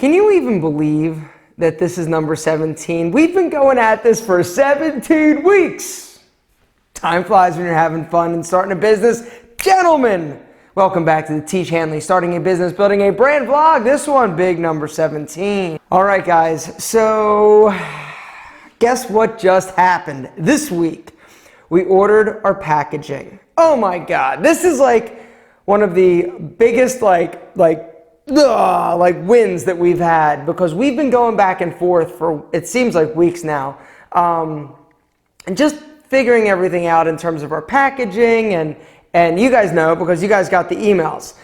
Can you even believe that this is number 17? We've been going at this for 17 weeks. Time flies when you're having fun and starting a business. Gentlemen, welcome back to the Tiege Hanley Starting a Business, Building a Brand vlog. This one, big number 17. All right, guys. So guess what just happened this week? We ordered our packaging. Oh my God. This is like one of the biggest wins that we've had, because we've been going back and forth for, it seems like, weeks now. And just figuring everything out in terms of our packaging, and you guys know, because you guys got the emails.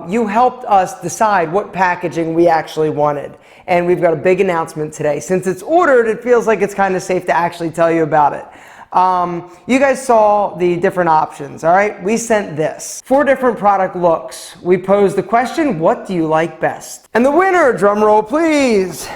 You helped us decide what packaging we actually wanted. And we've got a big announcement today. Since it's ordered, it feels like it's kind of safe to actually tell you about it. You guys saw the different options, all right? We sent this. 4 different product looks. We posed the question, what do you like best? And the winner, drum roll please,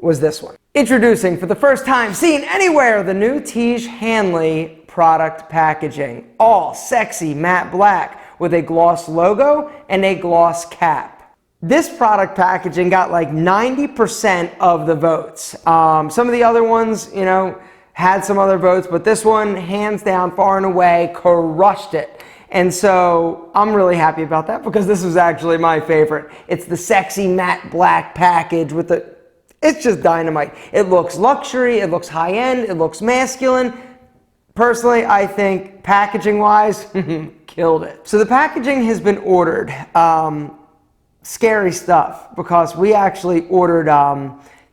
was this one. Introducing for the first time, seen anywhere, the new Tiege Hanley product packaging. All sexy matte black with a gloss logo and a gloss cap. This product packaging got like 90% of the votes. Some of the other ones, you know, had some other votes, but this one, hands down, far and away, crushed it. And so I'm really happy about that, because this was actually my favorite. It's the sexy matte black package with the, it's just dynamite. It looks luxury, it looks high-end, it looks masculine. Personally, I think packaging-wise, killed it. So the packaging has been ordered. Scary stuff, because we actually ordered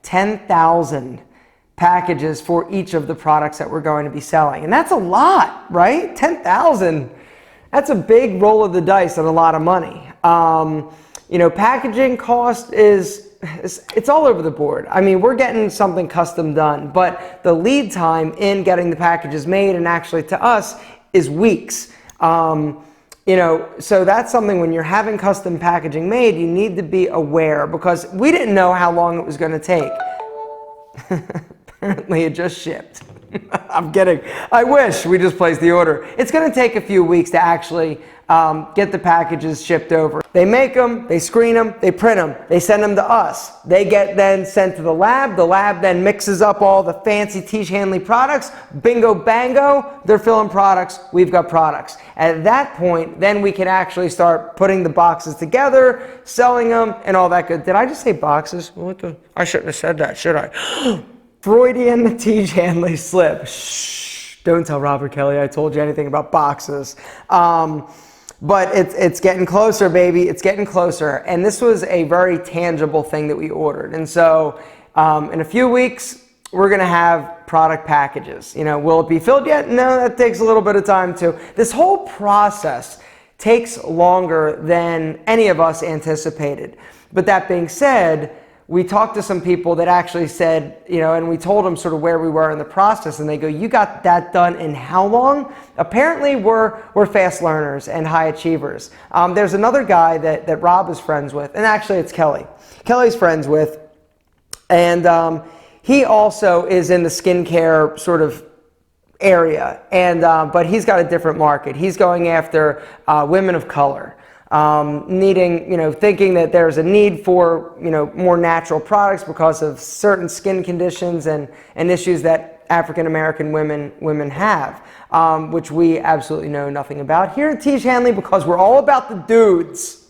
10,000 packages for each of the products that we're going to be selling. And that's a lot, right? 10,000. That's a big roll of the dice and a lot of money. You know, packaging cost it's all over the board. I mean, we're getting something custom done, but the lead time in getting the packages made and actually to us is weeks. You know, so that's something, when you're having custom packaging made, you need to be aware, because we didn't know how long it was going to take. Apparently it just shipped. I'm kidding. I wish we just placed the order. It's going to take a few weeks to actually get the packages shipped over. They make them, they screen them, they print them, they send them to us. They get then sent to the lab. The lab then mixes up all the fancy Tiege Hanley products. Bingo bango, they're filling products. We've got products. At that point, then we can actually start putting the boxes together, selling them, and all that good. Did I just say boxes? I shouldn't have said that, should I? Freudian Tiege Hanley slip. Shh, don't tell Robert Kelly I told you anything about boxes. But it's getting closer, baby. It's getting closer. And this was a very tangible thing that we ordered. And so in a few weeks, we're going to have product packages. You know, will it be filled yet? No, that takes a little bit of time too. This whole process takes longer than any of us anticipated. But that being said, we talked to some people that actually said, you know, and we told them sort of where we were in the process, and they go, you got that done in how long? Apparently we're fast learners and high achievers. There's another guy that Rob is friends with, and actually it's Kelly. Kelly's friends with, and he also is in the skincare sort of area, and but he's got a different market. He's going after women of color. Needing, you know, thinking that there's a need for, you know, more natural products because of certain skin conditions and issues that African American women have, which we absolutely know nothing about here at Tiege Hanley, because we're all about the dudes,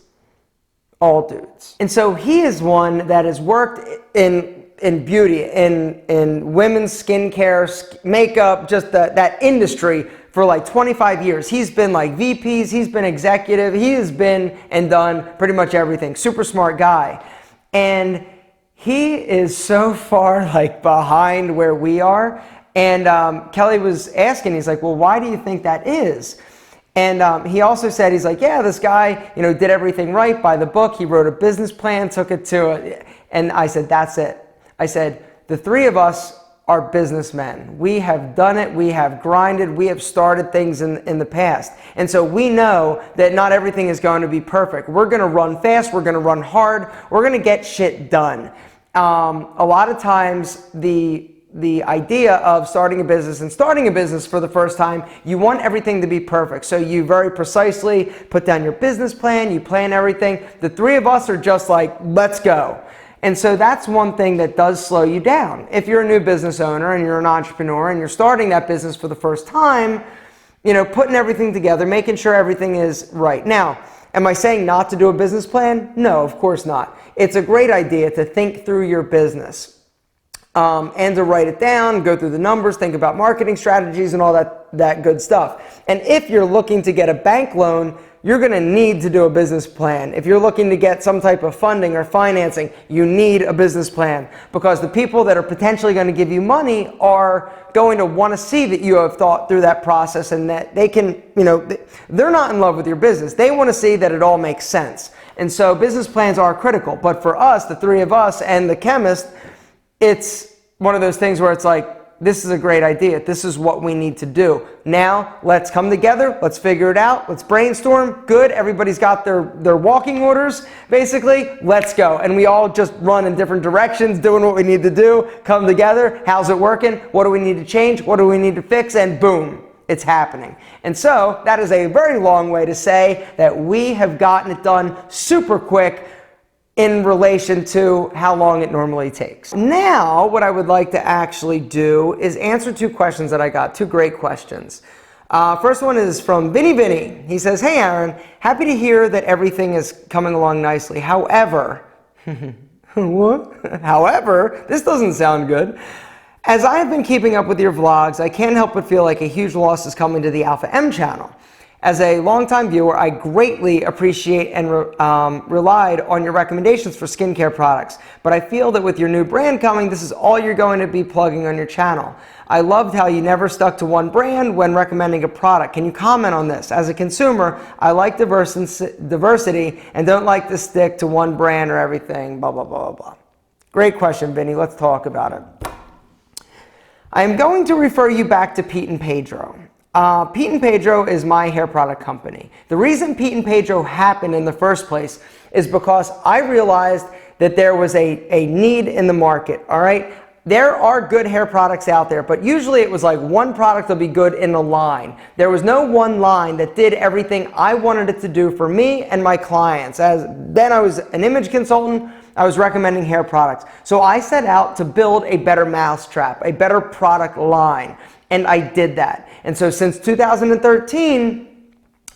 all dudes. And so he is one that has worked in beauty, in women's skincare, makeup, just that industry for like 25 years. He's been like VPs, he's been executive, he has been and done pretty much everything. Super smart guy. And he is so far like behind where we are. And Kelly was asking, he's like, well, why do you think that is? And he also said, he's like, yeah, this guy, you know, did everything right by the book. He wrote a business plan, took it to and I said, that's it. I said, the three of us are businessmen. We have done it. We have grinded. We have started things in the past. And so we know that not everything is going to be perfect. We're going to run fast. We're going to run hard. We're going to get shit done. A lot of times the the idea of starting a business and starting a business for the first time, you want everything to be perfect. So you very precisely put down your business plan, you plan everything. The three of us are just like, let's go. And so that's one thing that does slow you down. If you're a new business owner and you're an entrepreneur and you're starting that business for the first time, putting everything together, making sure everything is right. Now, am I saying not to do a business plan? No, of course not. It's a great idea to think through your business. And to write it down, go through the numbers, think about marketing strategies and all that good stuff. And if you're looking to get a bank loan, you're going to need to do a business plan. If you're looking to get some type of funding or financing, you need a business plan, because the people that are potentially going to give you money are going to want to see that you have thought through that process and that they can, they're not in love with your business. They want to see that it all makes sense. And so business plans are critical. But for us, the three of us and the chemist, it's one of those things where it's like, this is a great idea. This is what we need to do. Now, let's come together. Let's figure it out. Let's brainstorm. Good. Everybody's got their walking orders, basically. Let's go. And we all just run in different directions, doing what we need to do. Come together. How's it working? What do we need to change? What do we need to fix? And boom, it's happening. And so that is a very long way to say that we have gotten it done super quick in relation to how long it normally takes. Now, what I would like to actually do is answer two questions that I got, two great questions. First one is from Vinny. He says, "Hey Aaron, happy to hear that everything is coming along nicely. However," what? "However, this doesn't sound good. As I have been keeping up with your vlogs, I can't help but feel like a huge loss is coming to the Alpha M channel. As a longtime viewer, I greatly appreciate and relied on your recommendations for skincare products. But I feel that with your new brand coming, this is all you're going to be plugging on your channel. I loved how you never stuck to one brand when recommending a product. Can you comment on this? As a consumer, I like diversity and don't like to stick to one brand or everything, blah, blah, blah, blah." Great question, Vinny. Let's talk about it. I am going to refer you back to Pete and Pedro. Pete and Pedro is my hair product company. The reason Pete and Pedro happened in the first place is because I realized that there was a need in the market, all right? There are good hair products out there, but usually it was like one product will be good in a line. There was no one line that did everything I wanted it to do for me and my clients. Then I was an image consultant, I was recommending hair products. So I set out to build a better mousetrap, a better product line, and I did that. And so since 2013,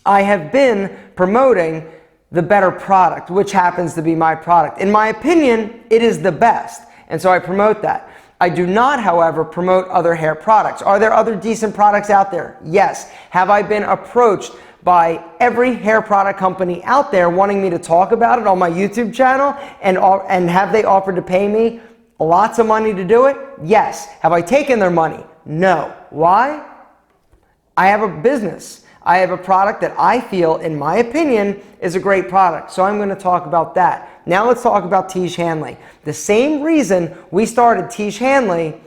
I have been promoting the better product, which happens to be my product. In my opinion, it is the best, and so I promote that. I do not, however, promote other hair products. Are there other decent products out there? Yes. Have I been approached by every hair product company out there wanting me to talk about it on my YouTube channel, and have they offered to pay me lots of money to do it? Yes. Have I taken their money? No. Why? I have a business. I have a product that I feel, in my opinion, is a great product. So I'm going to talk about that. Now let's talk about Tiege Hanley. The same reason we started Tiege Hanley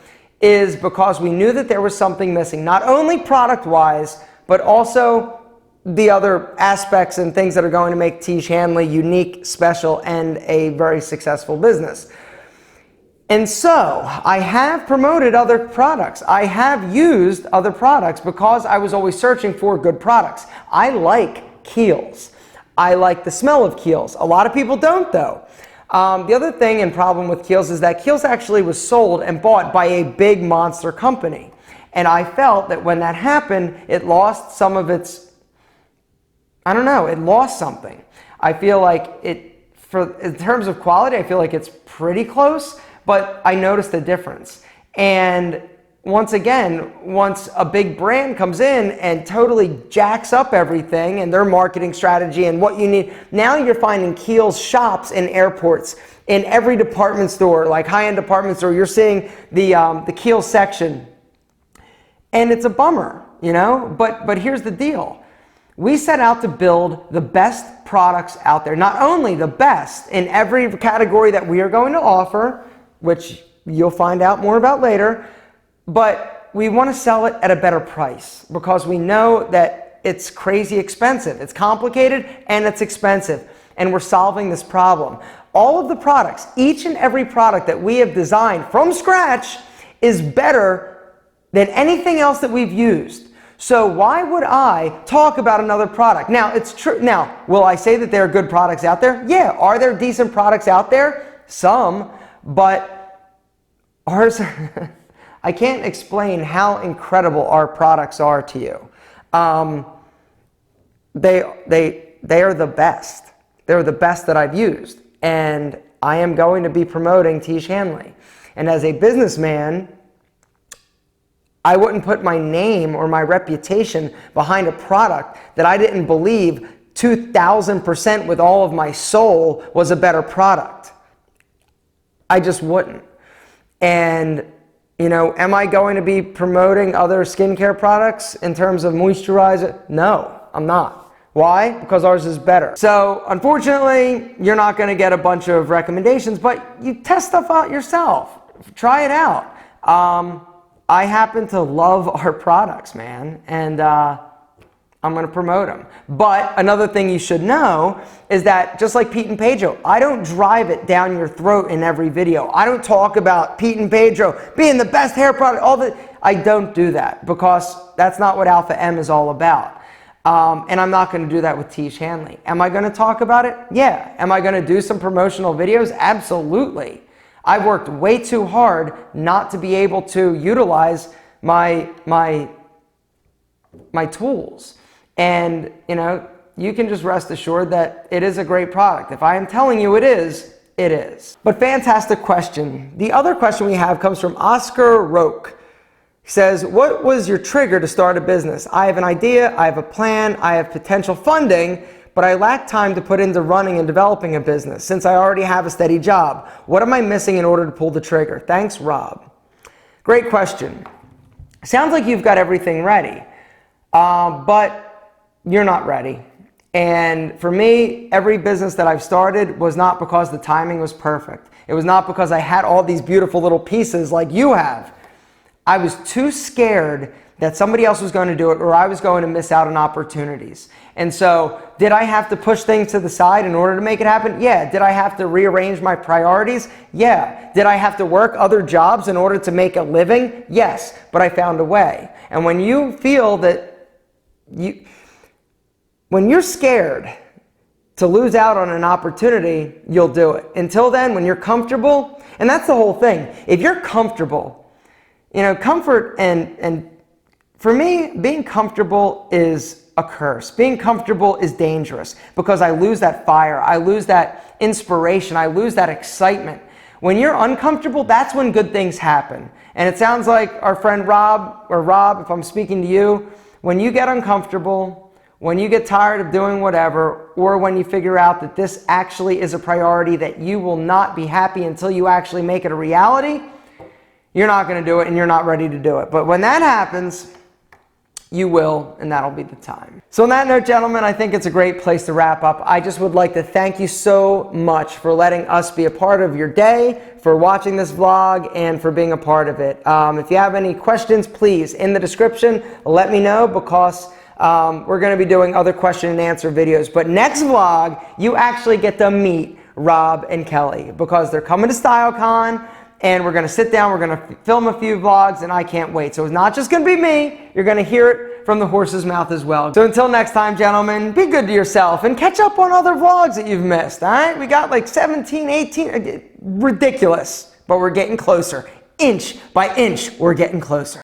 is because we knew that there was something missing, not only product-wise, but also the other aspects and things that are going to make Tiege Hanley unique, special, and a very successful business. And so I have promoted other products. I have used other products because I was always searching for good products. I like Kiehls. I like the smell of Kiehls. A lot of people don't, though. The other thing and problem with Kiehls is that Kiehls actually was sold and bought by a big monster company. And I felt that when that happened, it lost some of its, it lost something. I feel like in terms of quality, I feel like it's pretty close, but I noticed a difference. And once again, once a big brand comes in and totally jacks up everything and their marketing strategy and what you need, now you're finding Kiehls shops in airports, in every department store, like high-end department store, you're seeing the Kiehls section. And it's a bummer, but here's the deal. We set out to build the best products out there, not only the best in every category that we are going to offer, which you'll find out more about later, but we want to sell it at a better price because we know that it's crazy expensive. It's complicated and it's expensive, and we're solving this problem. All of the products, each and every product that we have designed from scratch, is better than anything else that we've used. So why would I talk about another product? Now, it's true. Now, will I say that there are good products out there? Yeah. Are there decent products out there? Some, but ours, I can't explain how incredible our products are to you. They are the best. They're the best that I've used. And I am going to be promoting Tiege Hanley. And as a businessman, I wouldn't put my name or my reputation behind a product that I didn't believe 2,000% with all of my soul was a better product. I just wouldn't. And, you know, am I going to be promoting other skincare products in terms of moisturizer? No, I'm not. Why? Because ours is better. So unfortunately, you're not going to get a bunch of recommendations, but you test stuff out yourself. Try it out. I happen to love our products, man, and I'm going to promote them. But another thing you should know is that just like Pete and Pedro, I don't drive it down your throat in every video. I don't talk about Pete and Pedro being the best hair product. I don't do that because that's not what Alpha M is all about. And I'm not going to do that with Tiege Hanley. Am I going to talk about it? Yeah. Am I going to do some promotional videos? Absolutely. I've worked way too hard not to be able to utilize my tools. And, you know, you can just rest assured that it is a great product. If I am telling you it is, it is. But fantastic question. The other question we have comes from Oscar Roque. He says, what was your trigger to start a business? I have an idea, I have a plan, I have potential funding, but I lack time to put into running and developing a business since I already have a steady job. What am I missing in order to pull the trigger? Thanks, Rob. Great question. Sounds like you've got everything ready, but you're not ready. And for me, every business that I've started was not because the timing was perfect. It was not because I had all these beautiful little pieces like you have. I was too scared that somebody else was going to do it or I was going to miss out on opportunities. And so did I have to push things to the side in order to make it happen? Yeah. Did I have to rearrange my priorities? Yeah. Did I have to work other jobs in order to make a living? Yes. But I found a way. And when you feel that when you're scared to lose out on an opportunity, you'll do it. Until then, when you're comfortable, and that's the whole thing. If you're comfortable, you know, comfort and for me, being comfortable is a curse. Being comfortable is dangerous because I lose that fire. I lose that inspiration. I lose that excitement. When you're uncomfortable, that's when good things happen. And it sounds like our friend Rob, or Rob, if I'm speaking to you, when you get uncomfortable, when you get tired of doing whatever, or when you figure out that this actually is a priority that you will not be happy until you actually make it a reality, you're not going to do it and you're not ready to do it. But when that happens, you will, and that'll be the time. So on that note, gentlemen, I think it's a great place to wrap up. I just would like to thank you so much for letting us be a part of your day, for watching this vlog, and for being a part of it. If you have any questions, please, in the description, let me know because we're going to be doing other question and answer videos. But next vlog, you actually get to meet Rob and Kelly because they're coming to StyleCon. And we're going to sit down, we're going to film a few vlogs, and I can't wait. So it's not just going to be me, you're going to hear it from the horse's mouth as well. So until next time, gentlemen, be good to yourself and catch up on other vlogs that you've missed, all right? We got like 17, 18, ridiculous, but we're getting closer. Inch by inch, we're getting closer.